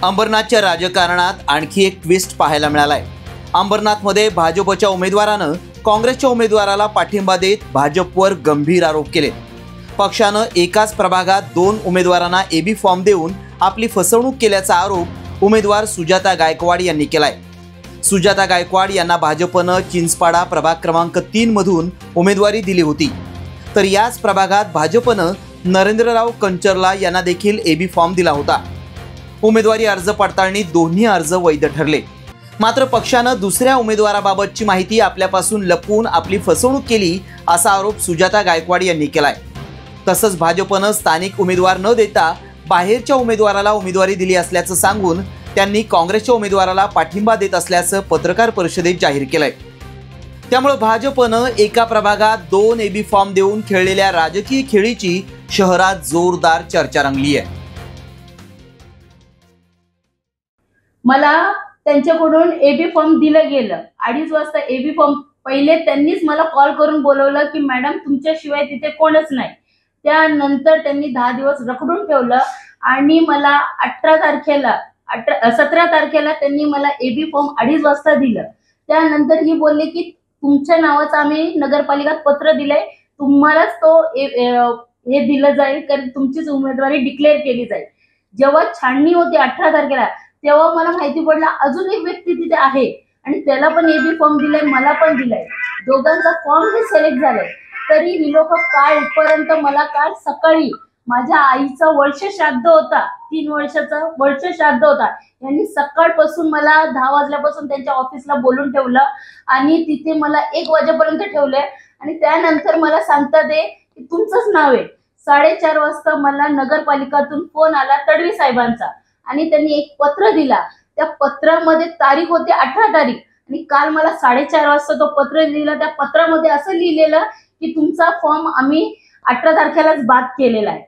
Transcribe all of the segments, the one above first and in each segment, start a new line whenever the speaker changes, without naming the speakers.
अंबरनाथच्या राजकारणात आणखी एक ट्विस्ट पाहायला मिळालाय। अंबरनाथमध्ये भाजपच्या उमेदवारानं काँग्रेसच्या उमेदवाराला पाठिंबा देत भाजपवर गंभीर आरोप केले। पक्षानं एकाच प्रभागात 2 उमेदवारांना एबी फॉर्म देऊन आपली फसवणूक केल्याचा आरोप उमेदवार सुजाता गायकवाड यांनी केलाय। सुजाता गायकवाड यांना भाजपनं चिंचपाडा प्रभाग क्रमांक 3 मधून उमेदवारी दिली होती, तर याच प्रभागात भाजपनं नरेंद्रराव कंचरला यांना देखील एबी फॉर्म दिला होता। उमेदवारी अर्ज पडताळणी दोन्ही अर्ज वैध ठरले। मात्र पक्षानं दुसऱ्या उमेदवाराबाबतची माहिती आपल्यापासून लपवून आपली फसवणूक केली असा आरोप सुजाता गायकवाड यांनी केलाय। तसंच भाजपनं स्थानिक उमेदवार न देता बाहेरच्या उमेदवाराला उमेदवारी दिली असल्याचं सांगून त्यांनी काँग्रेसच्या उमेदवाराला पाठिंबा देत असल्याचं पत्रकार परिषदेत जाहीर केलंय। त्यामुळे भाजपनं एका प्रभागात 2 एबी फॉर्म देऊन खेळलेल्या राजकीय खेळीची शहरात जोरदार चर्चा रंगली आहे।
मला त्यांच्याकडून एबी फॉर्म दिलं गेलं। 2:30 वाजता एबी फॉर्म पहिले त्यांनीच मला कॉल करून बोलवलं की मॅडम तुमच्याशिवाय तिथे कोणच नाही। त्यानंतर त्यांनी 10 दिवस रखडून ठेवलं आणि मला 17 तारखेला त्यांनी मला एबी फॉर्म 2:30 वाजता दिलं। त्यानंतर ही बोलले की तुमच्या नावाचं आम्ही नगरपालिकात पत्र दिलंय, तुम्हालाच तो हे दिलं जाईल कारण तुमचीच उमेदवारी डिक्लेअर केली जाईल। जेव्हा छाननी होती 18 तारखेला तेव्हा मला माहिती पडलं अजून एक व्यक्ती तिथे आहे आणि त्याला पण एबी फॉर्म दिलाय, मला पण दिलाय। दोघांचा फॉर्म हे सिलेक्ट झालाय। तरी ही लोक कालपर्यंत मला काल सकाळी माझ्या आईचा वर्ष श्राद्ध होता, 3 वर्षाचा वर्ष श्राद्ध होता, यांनी सकाळपासून मला 10 वाजल्यापासून त्यांच्या ऑफिसला बोलून ठेवलं आणि तिथे मला 1 वाजेपर्यंत ठेवले आणि त्यानंतर मला सांगतात की तुमचंच नाव आहे। 4:30 वाजता मला नगरपालिकातून फोन आला तडवी साहेबांचा आणि त्यांनी एक पत्र दिला। त्या पत्रामध्ये तारीख होती 18 तारीख आणि काल मला 4:30 वाजता तो पत्र लिहिला। त्या पत्रामध्ये असं लिहिलेलं की तुमचा फॉर्म आम्ही 18 तारखेलाच बाद केलेला आहे।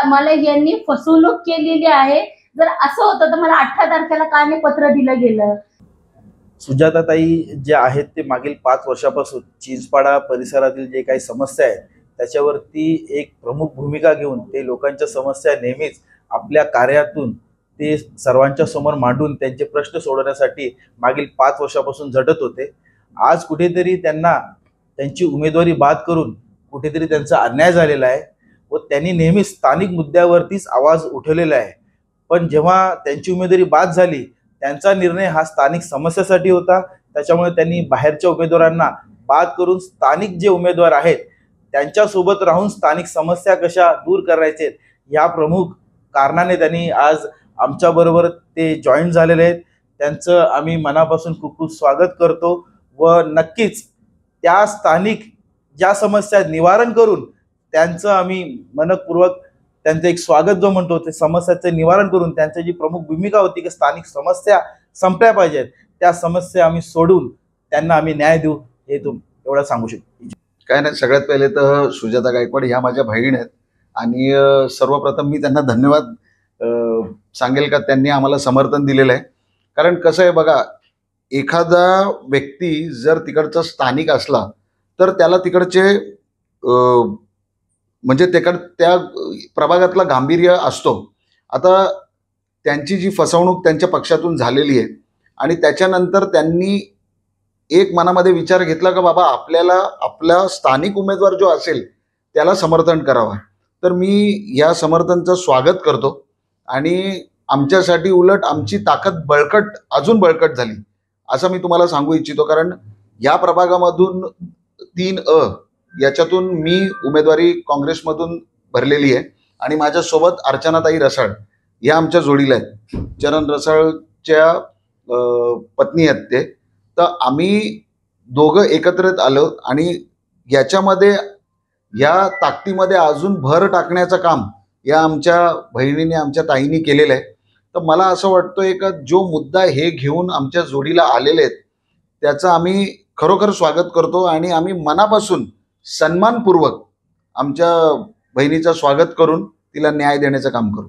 मला यांनी फसवणूक केलेली आहे। जर असं होतं तर मला 18 तारखेला का नाही पत्र दिलं गेलं?
सुजाताताई जे आहेत ते मागील 5 वर्षापासून चिंचपाडा परिसरातील जे काही समस्या आहेत त्याच्यावरती एक प्रमुख भूमिका घेऊन ते लोकांच्या समस्या नेहमीच आपल्या कार्यातून ते सर्वांच्या समोर मांडून त्यांचे प्रश्न सोडवण्यासाठी मागील 5 वर्षापासून झटत होते। आज कुठेतरी त्यांना त्यांची उमेदवारी बाद करून कुठेतरी त्यांचा अन्याय झालेला आहे व त्यांनी नेहमी स्थानिक मुद्द्यावरतीच आवाज उठवलेला आहे। पण जेव्हा त्यांची उमेदवारी बाद झाली त्यांचा निर्णय हा स्थानिक समस्यासाठी होता, त्याच्यामुळे त्यांनी बाहेरच्या उमेदवारांना बाद करून स्थानिक जे उमेदवार आहेत त्यांच्यासोबत राहून स्थानिक समस्या कशा दूर करायचे या प्रमुख कारणाने त्यांनी आज आमच्याबरोबर ते जॉईन झालेले आहेत। त्यांचं आम्ही मनापासून खूप खूप स्वागत करतो व नक्कीच त्या स्थानिक ज्या समस्या निवारण करून त्यांचं आम्ही मनपूर्वक त्यांचं एक स्वागत जो म्हणतो ते समस्याचं निवारण करून त्यांची जी प्रमुख भूमिका होती की स्थानिक समस्या संपल्या पाहिजेत त्या समस्या आम्ही सोडून त्यांना आम्ही न्याय देऊ हे एवढं सांगू शकतो।
काय नाही, सगळ्यात पहिले तर सुजाता गायकवाड ह्या माझ्या बहिणी आहेत आणि सर्वप्रथम मी त्यांना धन्यवाद सांगेल का त्यांनी आम्हाला समर्थन दिलेलं आहे। कारण कसं आहे बघा, एखादा व्यक्ती जर तिकडचा स्थानिक असला तर त्याला तिकडचे म्हणजे त्या प्रभागातला गांभीर्य असतो। आता त्यांची जी फसवणूक त्यांच्या पक्षातून झालेली आहे आणि त्याच्यानंतर त्यांनी एक मनामध्ये विचार घेतला का बाबा आपल्याला आपला स्थानिक उमेदवार जो असेल त्याला समर्थन करावं। तर मी या समर्थनचं स्वागत करतो आणि आमच्यासाठी उलट आमची ताकद अजून बळकट झाली असं मी तुम्हाला सांगू इच्छितो। कारण या प्रभागामधून 3A याच्यातून मी उमेदवारी काँग्रेसमधून भरलेली आहे आणि माझ्यासोबत अर्चनाताई रसाळ या आमच्या जोडीला आहेत। चरण रसाळच्या पत्नी आहेत ते। तर आम्ही दोघं एकत्रित आलो आणि याच्यामध्ये या ताकदीमध्ये अजून भर टाकण्याचं काम या आमच्या बहिणीने आमच्या ताईंनी केलेलं आहे। तर मला असं वाटतंय का जो मुद्दा हे घेऊन आमच्या जोडीला आलेले आहेत त्याचं आम्ही खरोखर स्वागत करतो आणि आम्ही मनापासून सन्मानपूर्वक आमच्या बहिणीचं स्वागत करून तिला न्याय देण्याचं काम करू।